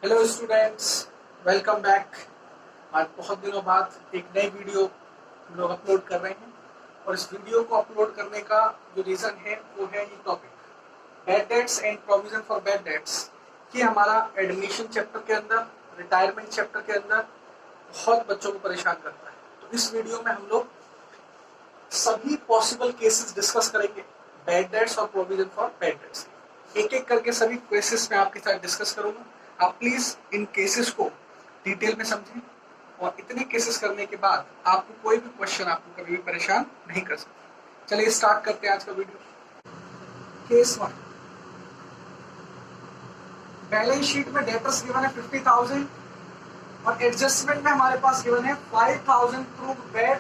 Hello students, welcome back. आज बहुत दिनों बाद एक नई वीडियो हम लोग अपलोड कर रहे हैं और इस वीडियो को अपलोड करने का जो रीज़न है वो है ये topic bad debts and provision for bad debts. ये हमारा एडमिशन चैप्टर के अंदर, रिटायरमेंट चैप्टर के अंदर बहुत बच्चों को परेशान करता है। तो इस वीडियो में हम लोग सभी पॉसिबल केसेस डिस्कस करेंगे बैड डेट्स और प्रोविजन फॉर बैड डेट्स। एक एक करके सभी केसेस में आपके साथ डिस्कस करूंगा। आप प्लीज इन केसेस को डिटेल में समझें और इतने केसेस करने के बाद आपको कोई भी क्वेश्चन आपको कभी भी परेशान नहीं कर सकता। चलिए स्टार्ट करते हैं आज का वीडियो। केस 1, बैलेंस शीट में डेटर्स गिवन है 50,000 और एडजस्टमेंट में हमारे पास गिवन है 5,000 proved bad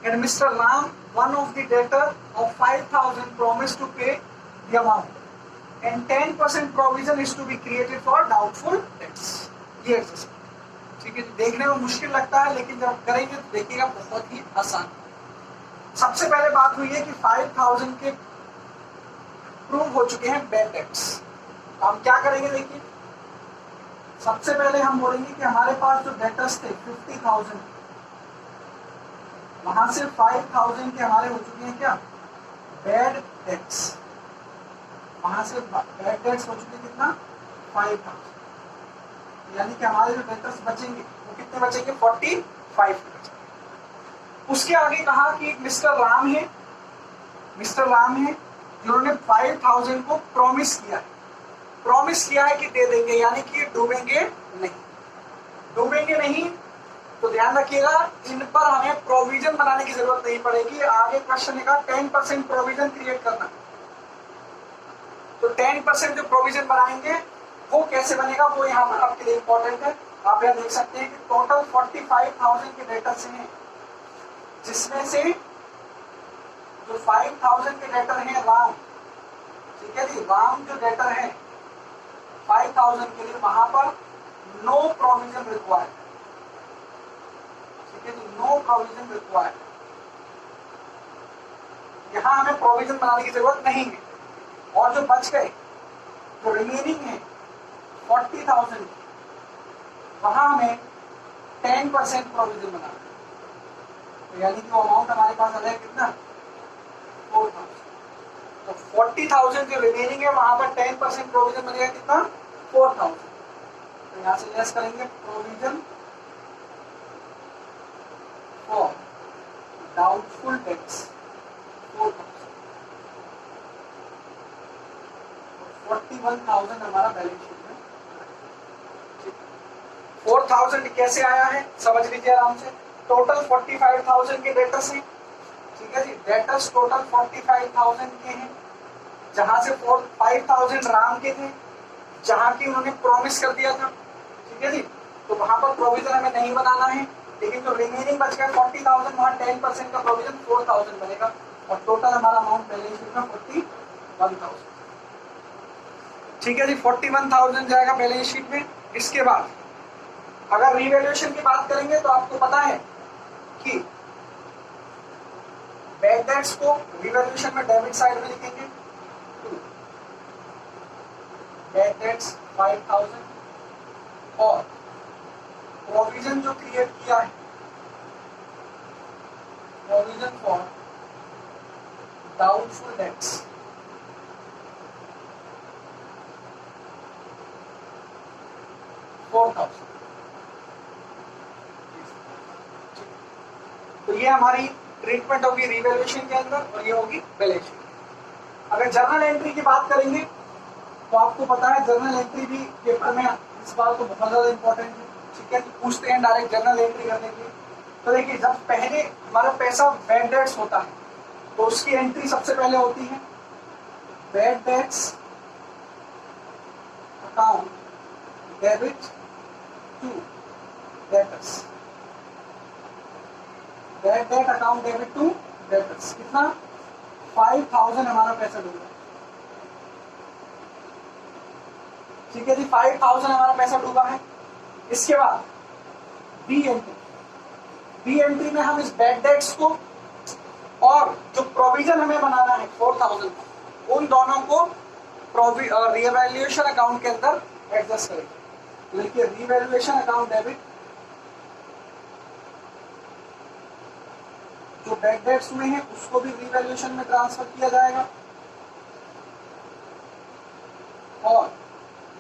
and Mr. Ram, one of the debtor of 5,000 promised to pay the amount and 10% provision is to be created for doubtful debts. ये adjustment ठीक है। देखने में मुश्किल लगता है लेकिन जब करेंगे तो देखिएगा बहुत ही आसान। सबसे पहले बात हुई है कि 5,000 के प्रूव हो चुके हैं बैड डेट्स। तो हम क्या करेंगे, देखिए सबसे पहले हम बोलेंगे कि हमारे पास जो डेटर्स थे 50,000, वहां से 5,000 के हमारे हो चुके हैं क्या बैड डेट्स। वहां से बैड डेट्स हो चुके कितना 5,000, यानी कि हमारे जो डेटर्स बचेंगे वो कितने बचेंगे 45 बचेंगे। उसके आगे कहा कि मिस्टर राम है जिन्होंने 5,000 को प्रॉमिस किया है कि दे देंगे, यानी कि डूबेंगे नहीं। तो ध्यान रखिएगा, इन पर हमें प्रोविजन बनाने की जरूरत नहीं पड़ेगी। आगे क्वेश्चन का 10% प्रोविजन क्रिएट करना। तो 10% जो प्रोविजन बनाएंगे वो कैसे बनेगा, वो यहाँ पर आपके लिए इंपॉर्टेंट है। आप यहाँ देख सकते हैं कि टोटल 45,000 के डेटर्स हैं, जिसमें से जो 5,000 के डेटर हैं राम, ठीक है जी, राम जो डेटर है 5,000 के लिए वहां पर no provision required, no provision required. यहां हमें प्रोविजन बनाने की जरूरत नहीं है। और जो बच गए, जो रिमेनिंग है 40,000, वहां हमें 10% प्रोविजन बनाना है। तो यानी कि वो अमाउंट हमारे पास आ जाए कितना 4,000। तो 40,000 जो रिमेनिंग है वहां पर 10% प्रोविजन बनेगा कितना 4,000। तो यहां से लेस करेंगे प्रोविजन for doubtful debts 4,000। 41,000 हमारा बैलेंस शीट में। 4,000 कैसे आया है समझ लीजिए आराम से। टोटल 45,000 के डेटर्स हैं, ठीक है जी। डेटर्स टोटल 45,000 के हैं, जहां से 5,000 राम के थे, जहां की उन्होंने प्रॉमिस कर दिया था, ठीक है जी। तो वहां पर प्रोविजन हमें नहीं बनाना है, लेकिन जो रिमेनिंग बच गया 40,000, वहां 10% का प्रोविजन 4,000 बनेगा और टोटल हमारा अमाउंट बैलेंस शीट में 41,000, ठीक है जी। 41,000 जाएगा बैलेंस शीट में। इसके बाद अगर रिवैल्यूएशन की बात करेंगे तो आपको पता है कि बैड डेट्स को रिवैल्यूएशन में डेबिट साइड में लिखेंगे, बैड डेट्स 5,000 और प्रोविजन जो क्रिएट किया है प्रोविजन फॉर डाउटफुल डेट्स 4,000। तो ये हमारी ट्रीटमेंट होगी रिवैल्यूएशन के अंदर और ये होगी बैलेंस शीट। अगर जर्नल एंट्री की बात करेंगे तो आपको पता है जर्नल एंट्री भी पेपर में इस बार तो बहुत ज्यादा इंपॉर्टेंट है, ठीक है। पूछते हैं डायरेक्ट जर्नल एंट्री करने के लिए। तो देखिए, जब पहले हमारा पैसा बैड डेट्स होता है तो उसकी एंट्री सबसे पहले होती है bad debts account debit to debtors. Bad debt account debit to debtors कितना 5,000 हमारा पैसा डूबा, ठीक है जी। 5,000 हमारा पैसा डूबा है। इसके बाद बी एंट्री में हम इस बैड डेट्स को और जो प्रोविजन हमें बनाना है 4,000, उन दोनों को रिवैल्यूएशन अकाउंट के अंदर एडजस्ट करेंगे। देखिए रीवैल्यूएशन अकाउंट डेबिट, जो बैड डेट्स हुए हैं उसको भी रीवैल्यूएशन में ट्रांसफर किया जाएगा, और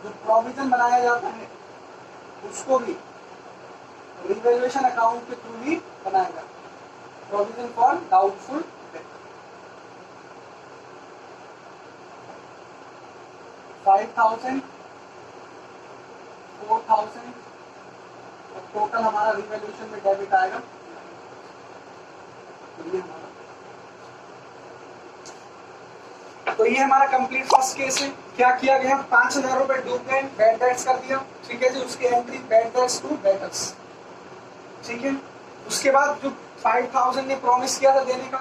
जो प्रोविजन बनाया जाता है उसको भी रिवैल्यूएशन अकाउंट के थ्रू ही बनाया जाता है। प्रोविजन फॉर डाउटफुल डेट 5,000, 4,000 और टोटल हमारा रिवैल्यूएशन में डेबिट आएगा। तो ये हमारा कंप्लीट फर्स्ट केस है। क्या किया गया, 5,000 रुपए डूब गए, बैड डेट्स कर दिया, ठीक है जी। उसकी entry bad debts to debtors, ठीक है। उसके बाद जो 5,000 ने प्रॉमिस किया था देने का,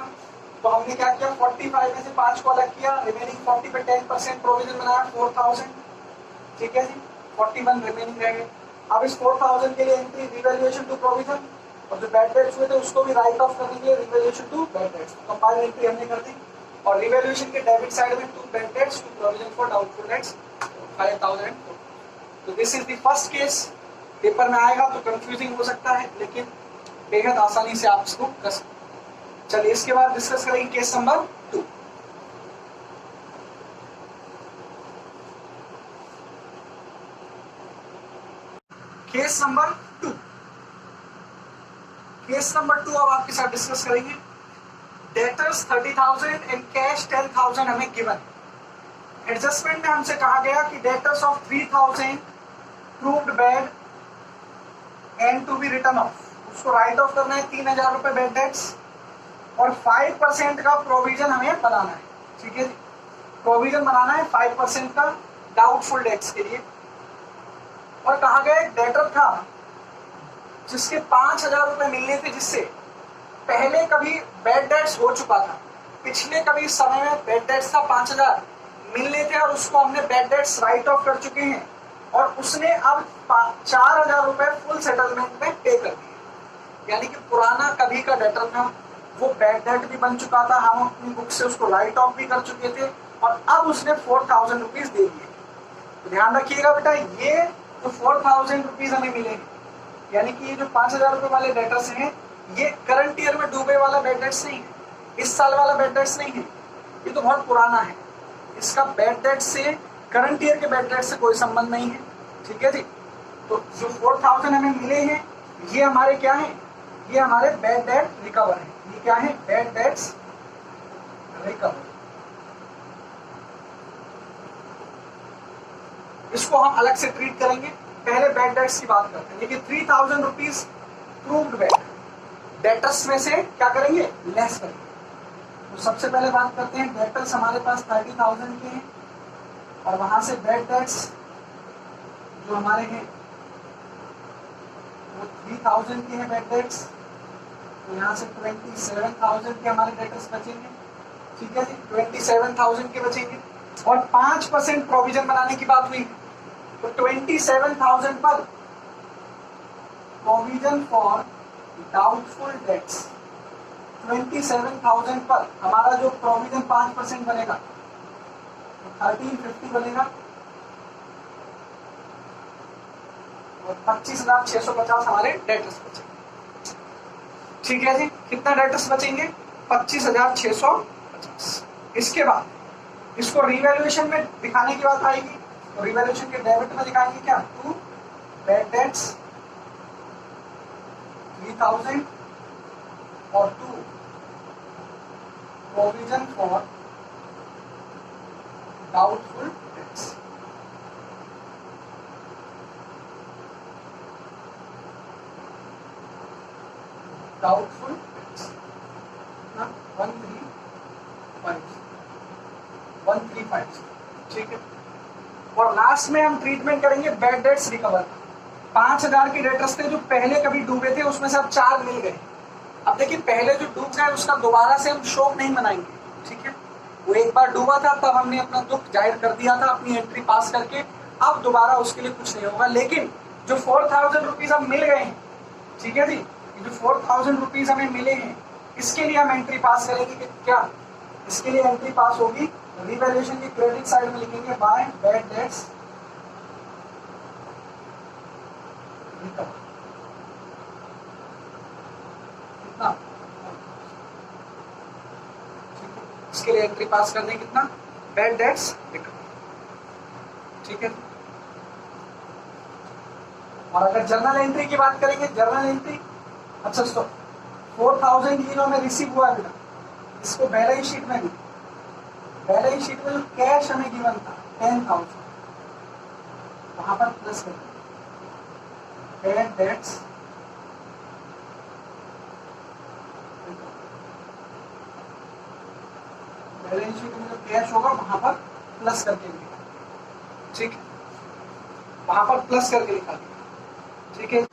तो हमने क्या किया, 45 में से 5 को अलग किया, रिमेनिंग 40 पे 10% प्रोविजन बनाया 4,000, ठीक है जी। 41 रिमेनिंग रह गए। अब इस 4,000 के लिए एंट्री रिवैल्यूएशन टू प्रोविजन, और जो बैड डेट्स हुए थे उसको भी राइट ऑफ करने के लिए revaluation to bad debts, compile entry हमने कर दी। और रिवैल्यूएशन के डेबिट साइड में to bad debts, to provision for doubtful debts 5,000। तो this is the first case. Paper में आएगा तो कंफ्यूजिंग हो सकता है, लेकिन बेहद आसानी से आप इसको कर सकते हैं। चलिए इसके बाद डिस्कस करेंगे case number 2। Case number 2, case number 2 अब आपके साथ डिस्कस करेंगे। डेटर्स 30,000 एंड कैश 10,000 हमें गिवन। एडजस्टमेंट में हमसे कहा गया कि debtors of 3,000 proved bad and to be written off, उसको राइट ऑफ करना है 3,000 रुपए बैड डेट्स, और 5% का प्रोविजन हमें बनाना है, ठीक है। प्रोविजन बनाना है 5% का डाउटफुल डेट्स के लिए। और कहा गया एक डेटर था जिसके 5,000 रुपए मिलने थे, जिससे पहले कभी बैड डेट्स हो चुका था, पिछले कभी समय में बैड डेट्स था 5,000 मिलने थे, और उसको हमने बैड डेट्स राइट ऑफ कर चुके हैं, और उसने अब 4,000 रुपए फुल सेटलमेंट में पे कर दिए। यानी कि पुराना कभी का डेटर था, वो बैड डेट भी बन चुका था, हम अपनी बुक से उसको राइट ऑफ भी कर चुके थे, और अब उसने 4,000 रुपीज दे दिए। तो ध्यान रखिएगा बेटा, ये जो 4,000 रुपीज हमें मिले, यानी कि ये जो 5,000 रुपए वाले डेटर्स हैं, ये करंट ईयर में डूबे वाला बैड डेट्स नहीं है, इस साल वाला बैड डेट्स नहीं है, ये तो बहुत पुराना है। इसका बैड डेट से, करंट ईयर के बैड डेट से कोई संबंध नहीं है, ठीक है जी। तो जो 4,000 हमें मिले हैं, ये हमारे क्या है, ये हमारे बैड डेट रिकवर है। ये क्या है, बैड डेट्स रिकवर। इसको हम अलग से ट्रीट करेंगे। पहले बैड डेट्स की बात करते हैं। देखिए 3,000 रुपीज प्रूव्ड बैड, डेटर्स में से क्या करेंगे, लेस करेंगे। तो सबसे पहले बात करते हैं, डेटर्स हमारे पास 30,000 के हैं, और वहां से बैड डेट्स जो हमारे हैं वो 3,000 के हैं बैड डेट्स। तो यहाँ से 27,000 के हमारे डेटर्स बचेंगे, ठीक है जी। 27,000 के बचेंगे, और 5% प्रोविजन बनाने की बात हुई, तो 27,000 पर प्रोविजन फॉर डाउटफुल डेट्स, 27,000 पर हमारा जो प्रोविजन 5% बनेगा, तो 1350 बनेगा, और 25,650 हमारे डेटर्स बचेंगे, ठीक है जी। कितना डेटर्स बचेंगे, 25,650। इसके बाद इसको रिवैल्यूएशन में दिखाने की बात आएगी, तो रिवैल्यूएशन के डेबिट में दिखाएंगे क्या, 2 बैड डेट्स 3,000 और 2 provision for doubtful dates. Doubtful debts 135, ठीक है। और लास्ट में हम ट्रीटमेंट करेंगे बैड डेट्स रिकवर। 5,000 के डेटर्स थे जो पहले कभी डूबे थे, उसमें से अब 4 मिल गए। अब देखिए पहले जो डूब गए उसका दोबारा से हम शोक नहीं मनाएंगे, ठीक है। वो एक बार डूबा था, तब हमने अपना दुख जाहिर कर दिया था अपनी एंट्री पास करके, अब दोबारा उसके लिए कुछ नहीं होगा। लेकिन जो 4,000 रुपीज हम मिल गए हैं, ठीक है जी, जो 4,000 रुपीज हमें मिले हैं, इसके लिए हम एंट्री पास करेंगे कि क्या, इसके लिए एंट्री पास होगी, रिवैल्यूएशन की क्रेडिट साइड में लिखेंगे बाय बैड डेट्स इसके लिए एंट्री पास कर दें कितना, बैड डेट्स लिखा, ठीक है। और अगर जर्नल एंट्री की बात करेंगे, जर्नल एंट्री, अच्छा तो 4000 ये हमें रिसीव हुआ मिला, इसको बैलेंस शीट में भी, बैलेंस शीट में जो कैश हमें गिवन था 10,000, वहां पर प्लस कर बैड डेट्स, बैलेंस शीट में जो कैश होगा वहां पर प्लस करके लिखा, ठीक है, वहां पर प्लस करके लिखा, ठीक है।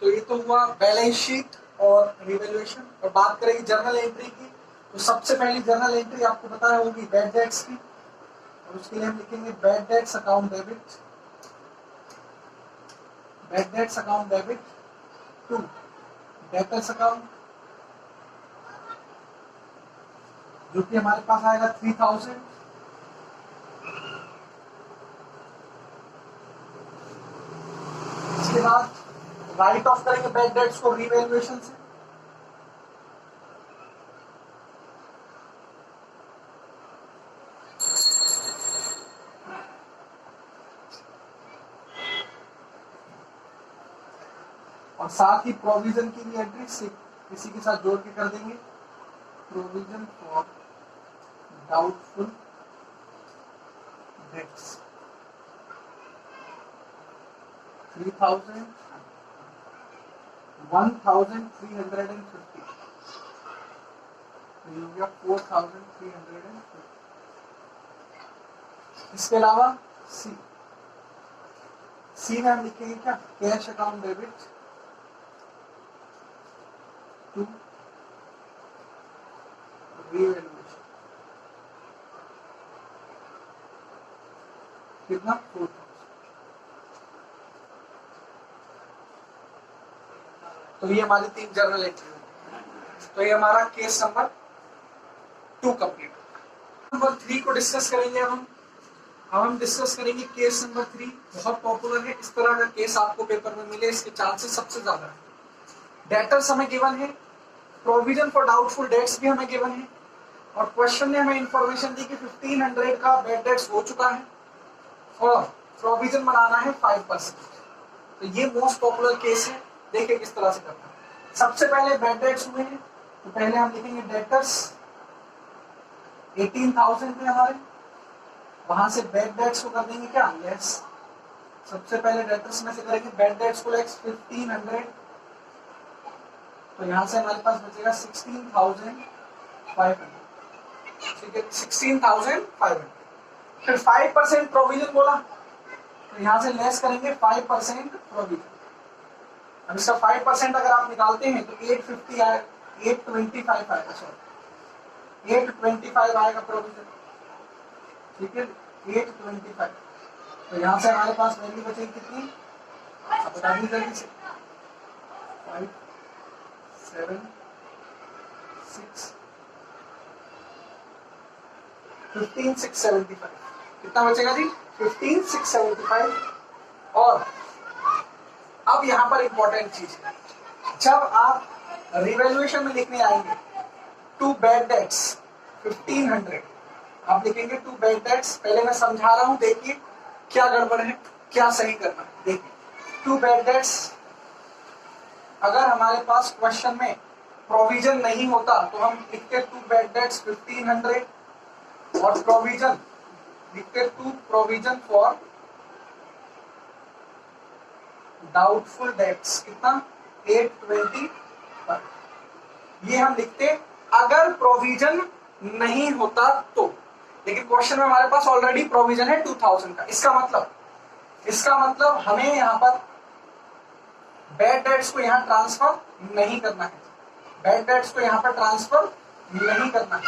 तो ये तो हुआ बैलेंस शीट और रिवैल्यूएशन। और बात करेंगे जर्नल एंट्री की, तो सबसे पहली जर्नल एंट्री आपको पता होगी बैड डेट्स की, और उसके लिए हम लिखेंगे bad debts account debit, bad debts account debit to debtors account, जो कि हमारे पास आएगा 3000, इसके बाद राइट ऑफ करेंगे बैड डेट्स को रिवैल्यूएशन से, और साथ ही प्रोविजन की भी एंट्री इसी के साथ जोड़ के कर देंगे, प्रोविजन फॉर डाउटफुल डेट्स 3000, 1350, हो गया 4350। इसके अलावा सी में हम लिखेंगे क्या, cash account debit to revaluation, कितना 4000। तो ये हमारी 3 जर्नल एंट्री होगी। तो ये हमारा केस नंबर 2 कंप्लीट। नंबर 3 को डिस्कस करेंगे अब हम डिस्कस करेंगे केस नंबर 3। बहुत पॉपुलर है, इस तरह का केस आपको पेपर में मिले इसके चांसेस सबसे ज्यादा है। डेटर्स हमें गिवन है, प्रोविजन फॉर डाउटफुल डेट्स भी हमें गिवन है, और क्वेश्चन ने हमें इंफॉर्मेशन दी कि 1500 का बैड डेट्स हो चुका है और प्रोविजन बनाना है 5%। तो ये मोस्ट पॉपुलर केस है, देखिए किस तरह से करना है। सबसे पहले बैड डेट्स हुए हैं, तो पहले हम लिखेंगे डेटर्स 18,000 थे हमारे, वहां से बैड डेट्स को कर देंगे क्या, लेस। सबसे पहले डेटर्स में से करेंगे बैड डेट्स को लेस 1500, तो यहां से हमारे पास बचेगा 16,500, ठीक है, 16,500। फिर 5% प्रोविजन बोला, तो यहां से लेस करेंगे 5% प्रोविजन। अब इसका 5% अगर आप निकालते हैं तो 850 आएगा, 825 आएगा, सॉरी 825 आएगा प्रोविजन, ठीक है, 825। तो यहां से हमारे पास वैल्यू बचेगी कितनी, आप बता दीजिए जल्दी से, 5 7 6 15,675। कितना बचेगा जी, 15,675। और अब यहां पर इंपॉर्टेंट चीज है, जब आप रिवैल्यूएशन में लिखने आएंगे टू बैड डेट्स 1500, आप लिखेंगे टू बैड डेट्स। पहले मैं समझा रहा हूं, देखिए क्या गड़बड़ है, क्या सही करना है। देखिए टू बैड डेट्स, अगर हमारे पास क्वेश्चन में प्रोविजन नहीं होता तो हम लिखते टू बैड डेट्स 1500, और प्रोविजन लिखते to provision for doubtful debts, कितना 825। ये हम लिखते अगर प्रोविजन नहीं होता तो, लेकिन क्वेश्चन में हमारे पास ऑलरेडी प्रोविजन है 2000 का। इसका मतलब हमें यहां पर बैड डेट्स को यहां ट्रांसफर नहीं करना है, बैड डेट्स को यहां पर ट्रांसफर नहीं करना है।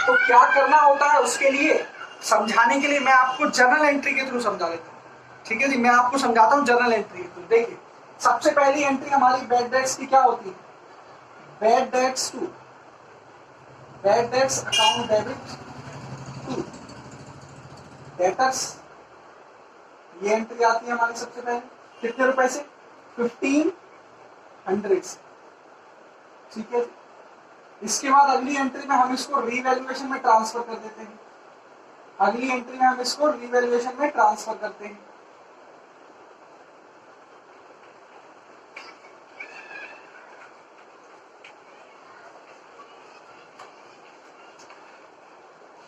तो क्या करना होता है, उसके लिए समझाने के लिए मैं आपको जर्नल एंट्री के थ्रू समझा देता हूं, ठीक है जी। मैं आपको समझाता हूं जर्नल एंट्री के थ्रू। देखिए सबसे पहली एंट्री हमारी बैड डेट्स की क्या होती है, bad debts to bad debts account debit to debtors, ये एंट्री आती है हमारी सबसे पहले कितने रुपए से, 1500 से, ठीक है। इसके बाद अगली एंट्री में हम इसको रीवैल्यूएशन में ट्रांसफर कर देते हैं। अगली एंट्री में हम इसको रीवैल्यूएशन में ट्रांसफर करते हैं।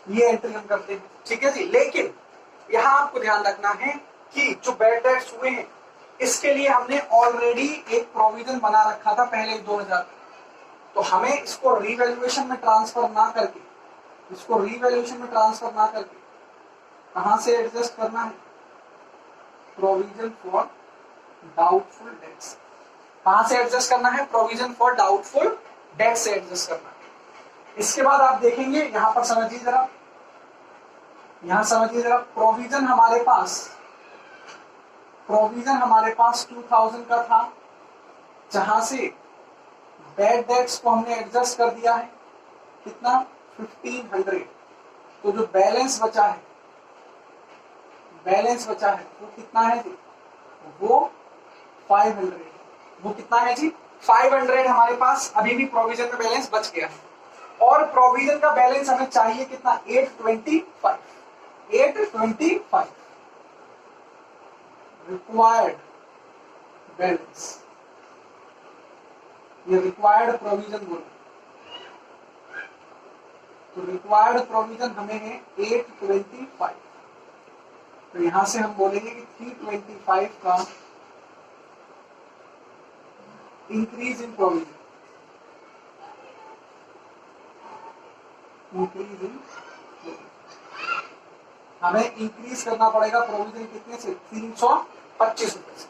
ये एंट्री हम करते हैं, ठीक है जी। लेकिन यहां आपको ध्यान रखना है कि जो बैड डेट्स हुए हैं इसके लिए हमने ऑलरेडी एक प्रोविजन बना रखा था पहले 2000। तो हमें इसको रीवैल्यूएशन में ट्रांसफर ना करके, इसको रीवैल्यूएशन में ट्रांसफर ना करके कहां से एडजस्ट करना है? Provision for doubtful dates. कहां से एडजस्ट करना है? प्रोविजन फॉर डाउटफुल डेट्स से एडजस्ट करना है। इसके बाद आप देखेंगे, यहां पर समझिए जरा, यहां समझिए जरा, प्रोविजन हमारे पास 2000 का था, जहां से बैड डेट्स को हमने एडजस्ट कर दिया है कितना? 1500। तो जो बैलेंस बचा है वो कितना है जी? वो 500। वो कितना है जी? 500 हमारे पास अभी भी प्रोविजन में बैलेंस बच गया है। और प्रोविजन का बैलेंस हमें चाहिए कितना? 825 रिक्वायर्ड बैलेंस। ये रिक्वायर्ड प्रोविजन बोले, तो रिक्वायर्ड प्रोविजन हमें है 825। तो यहां से हम बोलेंगे कि 325 का इंक्रीज इन प्रोविजन, हमें इंक्रीज करना पड़ेगा प्रोविजन कितने से? 325 रुपए से।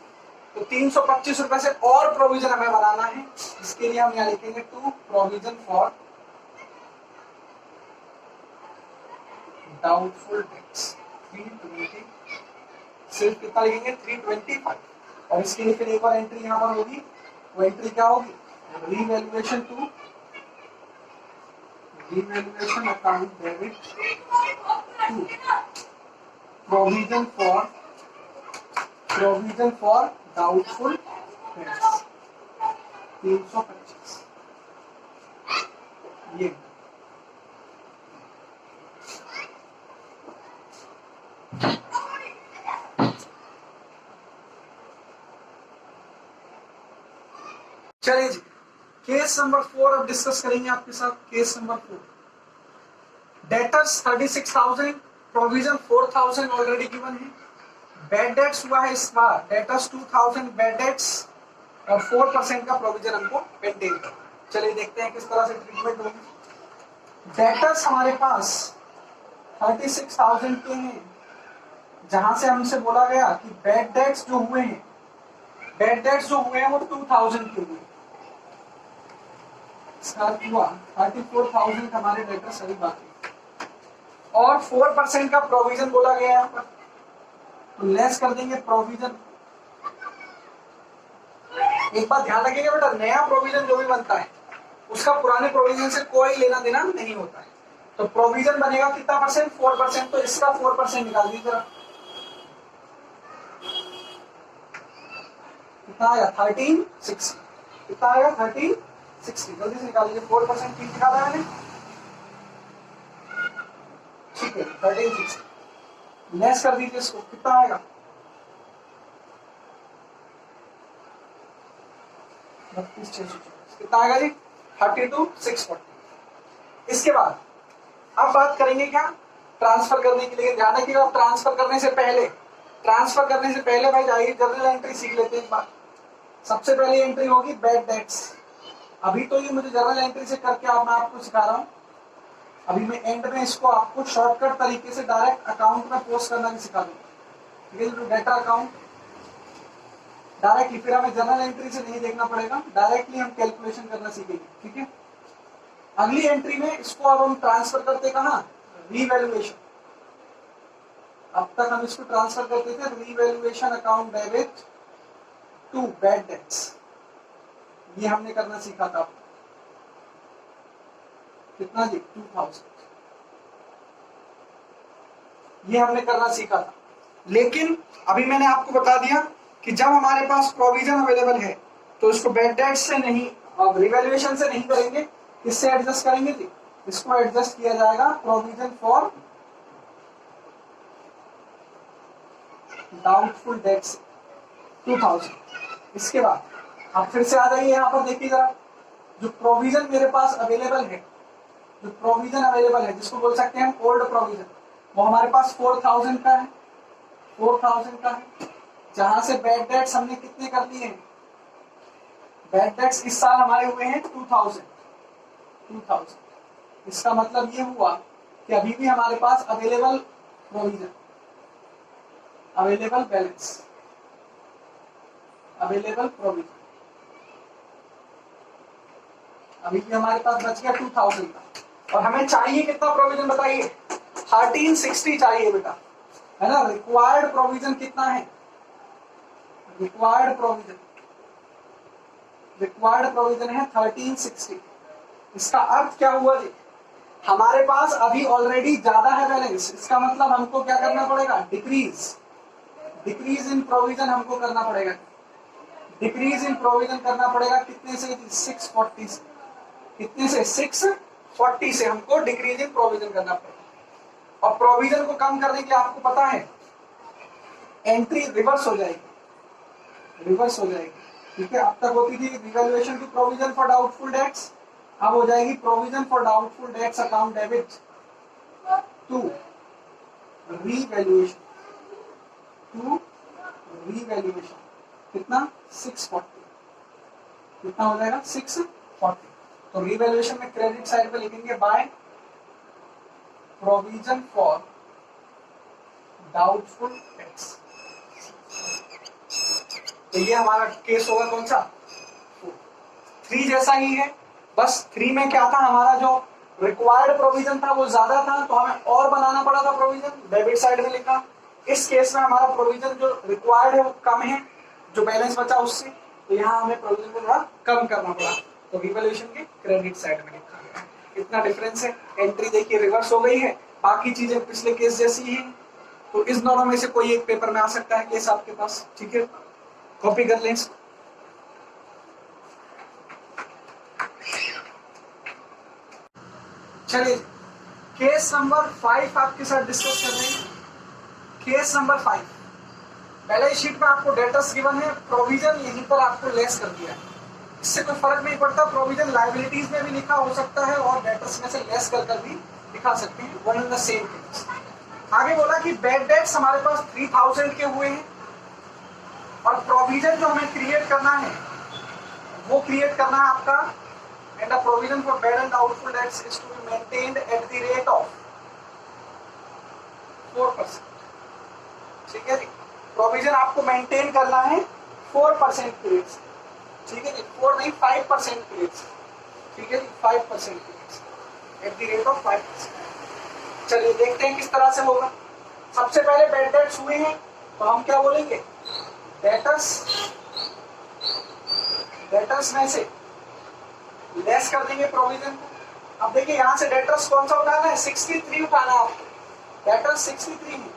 तो 325 रुपए से और प्रोविजन हमें बनाना है। इसके लिए हम यहाँ लिखेंगे to provision for doubtful debts 320। सिर्फ कितना लिखेंगे? 325। और इसके लिए फिर एक और एंट्री यहाँ पर होगी। वो एंट्री क्या होगी? Revaluation to revaluation account debit to provision for doubtful debts 325। ये चलिए जी, केस नंबर 4 अब डिस्कस करेंगे आपके साथ। Case number 4, debtors 36,000, provision 4,000 already given है। बैड डेट्स हुआ है इस बार डेटर्स 2,000 बैड डेट्स और 4% का प्रोविजन हमको मेंटेन करना है। चलिए देखते हैं किस तरह से ट्रीटमेंट होगी। डेटर्स हमारे पास 36,000 के हैं, जहां से हमसे बोला गया कि बैड डेट्स जो हुए हैं वो 2,000 के हुए। हुआ 34,000 हमारे डेटर्स अभी बाकी, और 4% का प्रोविजन बोला गया यहाँ पर, तो लेस कर देंगे प्रोविजन। एक बात ध्यान रखिएगा बेटा, नया प्रोविजन जो भी बनता है उसका पुराने प्रोविजन से कोई लेना देना नहीं होता है। तो प्रोविजन बनेगा कितना परसेंट? 4%। तो इसका 4% निकाल दीजिए जरा, कितना आएगा? 1360। कितना आएगा? 1360। जल्दी से निकाल लीजिए। 4% ठीक निकाला मैंने, ठीक है। 1360 लेस कर दीजिए इसको, कितना आएगा? 32,640। कितना आएगा जी? 32,640। इसके बाद अब बात करेंगे क्या? ट्रांसफर करने के लिए। ध्यान रखिएगा, ट्रांसफर करने से पहले भाई जाइए जर्नल एंट्री सीख लेते हैं एक बार। सबसे पहली एंट्री होगी बैड डेट्स। अभी तो ये मुझे जर्नल एंट्री से करके मैं आपको सिखा रहा हूँ। अभी मैं एंड में इसको आपको शॉर्टकट तरीके से डायरेक्ट अकाउंट में पोस्ट करना भी सिखा दूंगा। ठीक है, डेटा अकाउंट डायरेक्टली, फिर हमें जर्नल एंट्री से नहीं देखना पड़ेगा, डायरेक्टली हम कैलकुलेशन करना सीखेंगे। ठीक है, अगली एंट्री में इसको अब हम ट्रांसफर करते कहाँ? रीवैल्यूएशन। अब तक हम इसको ट्रांसफर करते थे revaluation account debit to bad debts. ये हमने करना सीखा था। कितना जी? 2000। ये हमने करना सीखा था। लेकिन अभी मैंने आपको बता दिया कि जब हमारे पास प्रोविजन अवेलेबल है तो इसको बैड डेट्स से नहीं, अब रिवैल्यूएशन से नहीं करेंगे, किससे एडजस्ट करेंगे जी? इसको एडजस्ट किया जाएगा प्रोविजन फॉर डाउटफुल डेट्स 2000। इसके बाद आप फिर से आ जाइए यहाँ पर, देखिए जरा, जो प्रोविजन मेरे पास अवेलेबल है, जो प्रोविजन अवेलेबल है जिसको बोल सकते हैं हम ओल्ड प्रोविजन, वो हमारे पास 4000 का है, 4000 का है। जहां से बैड डेट्स हमने कितने कर लिए हैं? बैड डेट्स इस साल हमारे हुए हैं 2000। इसका मतलब ये हुआ कि अभी भी हमारे पास available provision, available balance, available provision अभी भी हमारे पास बच गया 2000 का। और हमें चाहिए कितना प्रोविजन बताइए? 1360 चाहिए बेटा, है ना। रिक्वायर्ड प्रोविजन कितना है? रिक्वायर्ड प्रोविजन है 1360। इसका अर्थ क्या हुआ जी? हमारे पास अभी ऑलरेडी ज्यादा है बैलेंस, इसका मतलब हमको क्या करना पड़ेगा? डिक्रीज इन प्रोविजन हमको करना पड़ेगा। डिक्रीज इन प्रोविजन करना पड़ेगा कितने से? 640 से। कितने से? 640 से हमको डिक्रीज इन प्रोविजन करना पड़ेगा। और प्रोविजन को कम करने के लिए आपको पता है एंट्री रिवर्स हो जाएगी, ठीक है। अब तक होती थी revaluation to provision for doubtful debts, अब हो जाएगी provision for doubtful debts account debit to revaluation, कितना? 640। कितना हो जाएगा? 640। तो रीवैल्यूएशन में क्रेडिट साइड पे लिखेंगे by provision for doubtful dates. तो ये हमारा केस होगा कौन सा? 3 जैसा ही है, बस 3 में क्या था? हमारा जो रिक्वायर्ड प्रोविजन था वो ज्यादा था, तो हमें और बनाना पड़ा था प्रोविजन, डेबिट साइड में लिखा। इस केस में हमारा प्रोविजन जो रिक्वायर्ड है वो कम है, जो बैलेंस बचा उससे, तो यहाँ हमें प्रोविजन को थोड़ा कम करना पड़ा, तो रिवैल्यूएशन के क्रेडिट साइड में लिखा गया। इतना डिफरेंस है। एंट्री देखिए रिवर्स हो गई है, बाकी चीजें पिछले केस जैसी ही। तो इस दोनों में से कोई एक पेपर में आ सकता है केस आपके पास, ठीक है। कॉपी कर लें इसको। चलिए केस नंबर 5 आपके साथ डिस्कस कर रहे हैं। केस नंबर 5, बैलेंस शीट में आपको डेटर्स गिवन है, प्रोविजन यहीं पर आपको लेस कर दिया है। इससे कोई फर्क नहीं पड़ता, प्रोविजन लायबिलिटीज में भी लिखा हो सकता है और डेटर्स में से लेस कर भी दिखा सकते हैं, one in the same case. आगे बोला कि बैड डेट्स हमारे पास 3000 के हुए हैं और प्रोविजन जो हमें क्रिएट करना है वो क्रिएट करना है आपका, and the provision for bad and doubtful debts is to be maintained at the rate of 4%। ठीक है जी, प्रोविजन आपको मेंटेन करना है 4% के रेट से, ठीक है जी, 4 नहीं 5% के रेट से, ठीक है जी, 5% के रेट से, एट द रेट ऑफ 5%। चलिए देखते हैं किस तरह से होगा। सबसे पहले बैड डेट्स हुए हैं तो हम क्या बोलेंगे? डेटर्स में से लेस कर देंगे प्रोविजन को। अब देखिए यहां से डेटर्स कौन सा उठाना है? 63 उठाना है आपको, डेटर्स 63 है,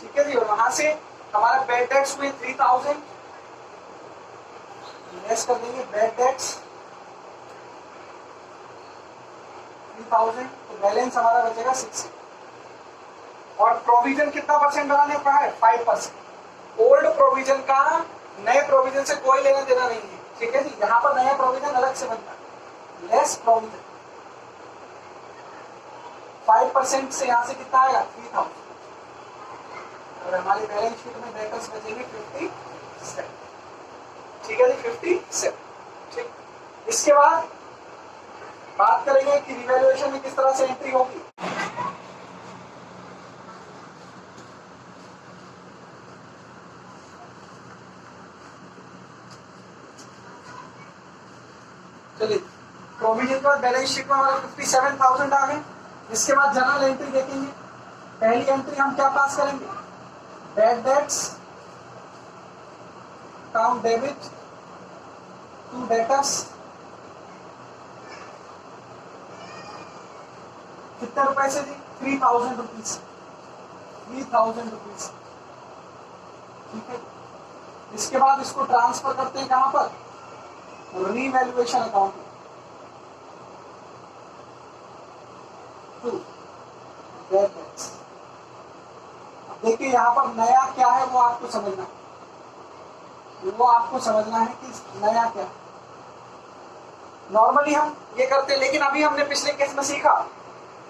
ठीक है जी। और वहां से हमारा बैड डेट्स हुए 3000, लेस कर देंगे बैड डेट्स 3000, तो बैलेंस हमारा बचेगा 60। और प्रोविजन कितना परसेंट बनाने का है? 5%। ओल्ड प्रोविजन का नए प्रोविजन से कोई लेना देना नहीं है, ठीक है जी। यहाँ पर नया प्रोविजन अलग से बनता है, लेस प्रोविजन 5% से यहाँ से कितना आएगा? 3000। और हमारी बैलेंस शीट में डेटर्स बचेंगे 57, ठीक है जी, 57। ठीक, इसके बाद बात करेंगे कि रिवैल्यूएशन में किस तरह से एंट्री होगी। चलिए प्रोविजन के बाद बैलेंस शीट में हमारा 57,000 आ गए। इसके बाद जनरल एंट्री देखेंगे। पहली एंट्री हम क्या पास करेंगे? Bad debts account debit to debtors, कितने रुपए से जी? 3000 रुपीज, 3000 रुपीज, ठीक है। इसके बाद इसको ट्रांसफर करते हैं कहां पर? रीवैल्यूएशन अकाउंट में, देखिए यहाँ पर नया क्या है वो आपको समझना है, वो आपको समझना है कि नया क्या है। नॉर्मली हम ये करते हैं, लेकिन अभी हमने पिछले केस में सीखा,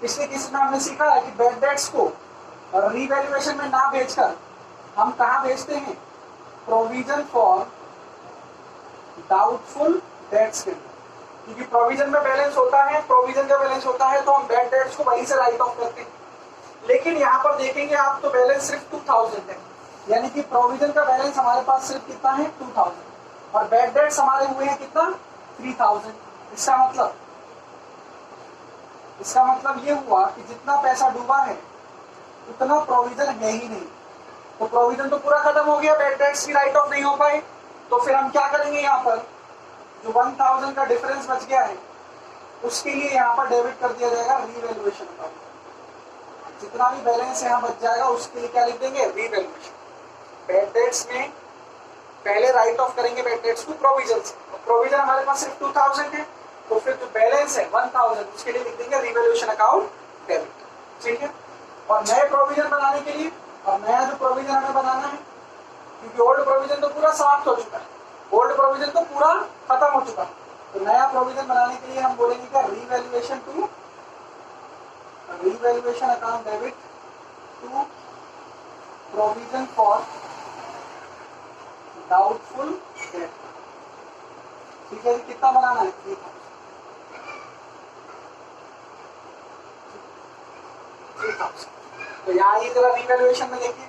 पिछले केस में हमने सीखा है कि बैड डेट्स को रीवैल्यूएशन में ना भेजकर हम कहाँ भेजते हैं, प्रोविजन फॉर डाउटफुल डेट्स के लिए, क्योंकि प्रोविजन में बैलेंस होता है, प्रोविजन का बैलेंस होता है तो हम बैड डेट्स को वहीं से राइट ऑफ करते हैं। लेकिन यहाँ पर देखेंगे आप तो बैलेंस सिर्फ 2000 है, यानी कि प्रोविजन का बैलेंस हमारे पास सिर्फ कितना है 2000 और बैड डेट्स हमारे हुए हैं कितना 3000। इसका मतलब ये हुआ कि जितना पैसा डूबा है उतना प्रोविजन है ही नहीं, तो प्रोविजन तो पूरा खत्म हो गया, बैड डेट्स की राइट ऑफ नहीं हो पाए। तो फिर हम क्या करेंगे, यहाँ पर जो 1000 का डिफरेंस बच गया है उसके लिए यहाँ पर डेबिट कर दिया जाएगा रीवैल्यूएशन अकाउंट। जितना भी बैलेंस यहाँ बच जाएगा उसके लिए क्या लिख देंगे, रीवैल्यूएशन। बैड डेट्स में पहले राइट ऑफ करेंगे बैड डेट्स को प्रोविजन से, प्रोविजन हमारे पास सिर्फ 2000 है, तो फिर जो बैलेंस है 1000 उसके लिए लिख देंगे रीवैल्यूएशन अकाउंट डेबिट। ठीक है, और नए प्रोविजन बनाने के लिए, और नया जो प्रोविजन हमें बनाना है, क्योंकि ओल्ड प्रोविजन तो पूरा समाप्त हो चुका है, ओल्ड प्रोविजन तो पूरा खत्म हो चुका है, तो नया प्रोविजन बनाने के लिए हम बोलेंगे क्या, revaluation to revaluation account debit to provision for doubtful debt. ठीक है, कितना बनाना है, 3000। तो यहाँ ये जरा रीवैल्यूएशन में देखिए,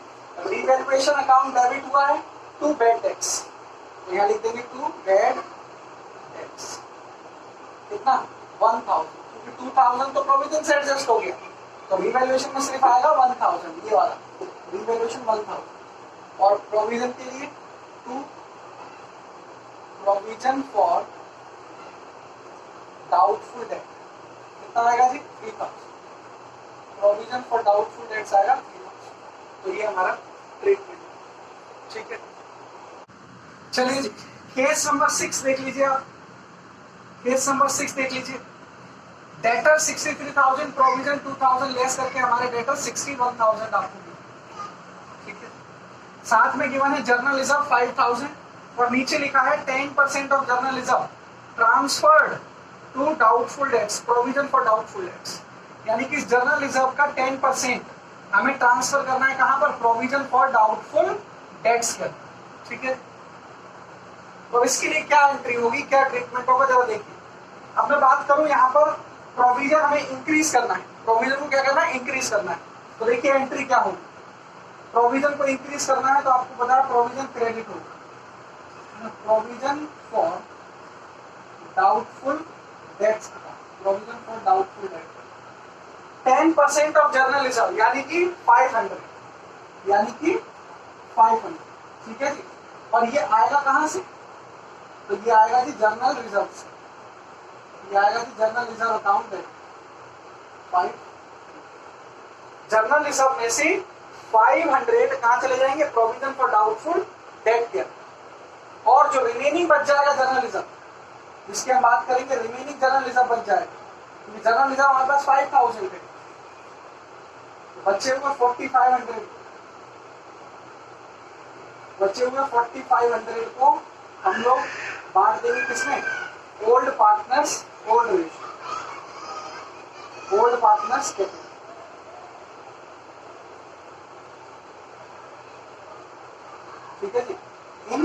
रीवैल्यूएशन अकाउंट डेबिट हुआ है टू बैड डेट्स, तो यहाँ लिख देंगे टू बैड डेट्स, कितना 1000, क्योंकि 2000 तो प्रोविजन से एडजस्ट हो गया, तो रीवैल्यूएशन में सिर्फ आएगा 1000, ये वाला रीवैल्यूएशन 1000। और प्रोविजन के लिए to provision for doubtful debt, कितना आएगा जी 3000, प्रोविजन फॉर डाउटफुल डेट्स आएगा 3000। तो ये हमारा ट्रीटमेंट, ठीक है। चलिए जी, केस नंबर 6 देख लीजिए आप, केस नंबर 6 देख लीजिए। डेटर 63,000, प्रोविजन 2000 लेस करके हमारे डेटर 61,000 आपको मिले, ठीक है। साथ में गिवन है जर्नल रिजर्व 5000 और नीचे लिखा है 10% of general reserve transferred to doubtful debts, provision for doubtful debts, यानी कि जर्नल रिजर्व का 10% हमें ट्रांसफर करना है कहां पर, प्रोविजन फॉर डाउटफुल डेट्स पर, ठीक है। तो इसके लिए क्या एंट्री होगी, क्या ट्रीटमेंट होगा, जरा देखिए। अब मैं बात करूं यहाँ पर प्रोविजन हमें इंक्रीज करना है, प्रोविजन को क्या करना है, इंक्रीज करना है, तो देखिए एंट्री क्या होगी। प्रोविजन को इंक्रीज करना है तो आपको पता है प्रोविजन क्रेडिट होगा, provision for doubtful debts, provision for doubtful dates 10% of general reserve यानी कि 500, यानी कि 500, ठीक है जी। और ये आएगा कहां से, तो ये आएगा जी जर्नल रिजर्व से, ये आएगा जी जर्नल रिजर्व अकाउंट है 5। जर्नल रिजर्व में से 500 कहां चले जाएंगे, प्रोविजन फॉर डाउटफुल डेट के, और जो रिमेनिंग बच जाएगा जर्नल रिजर्व, जिसकी हम बात करेंगे रिमेनिंग जर्नल रिजर्व बच जाएगा, क्योंकि जर्नल रिजर्व हमारे पास 5000 है, तो बचे हुए 4500, बचे हुए 4500 को हम लोग बांट देंगे किसमें, old partners old ratio, old partners capital, ठीक है जी, in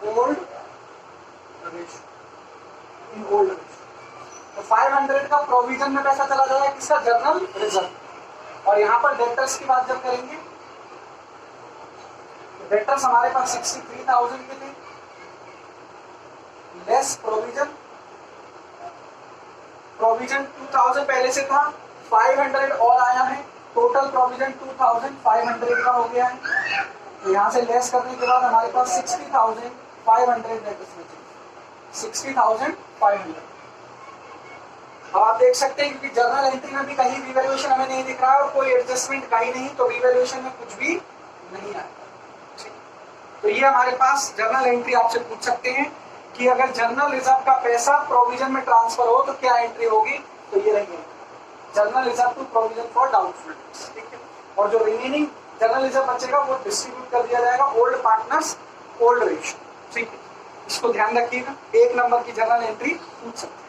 old ratio, in old ratio. तो 500 का प्रोविजन में पैसा चला जाएगा किसका, जर्नल रिजर्व। और यहाँ पर डेटर्स की बात जब करेंगे, डेटर्स हमारे पास 63,000 के थे, लेस प्रोविजन, प्रोविजन 2000 पहले से था, 500 और आया है, टोटल प्रोविजन 2500 का हो गया है। तो यहाँ से लेस करने के बाद हमारे पास 60,500 डेटर्स बचे, 60,500। अब आप देख सकते हैं क्योंकि जर्नल एंट्री में भी कहीं रिवैल्यूएशन हमें नहीं दिख रहा है और कोई एडजस्टमेंट कहीं नहीं, तो रिवैल्यूएशन में कुछ भी नहीं आएगा। तो ये हमारे पास जर्नल एंट्री आपसे पूछ सकते हैं कि अगर जर्नल रिजर्व का पैसा प्रोविजन में ट्रांसफर हो तो क्या एंट्री होगी, तो ये रहेगी। General reserve to provision for doubtful debts, ठीक है। और जो रिमेनिंग जर्नल रिजर्व बचेगा वो डिस्ट्रीब्यूट कर दिया जाएगा ओल्ड पार्टनर्स ओल्ड रेशियो, ठीक है। इसको ध्यान रखिएगा, 1 नंबर की जर्नल एंट्री पूछ सकते हैं।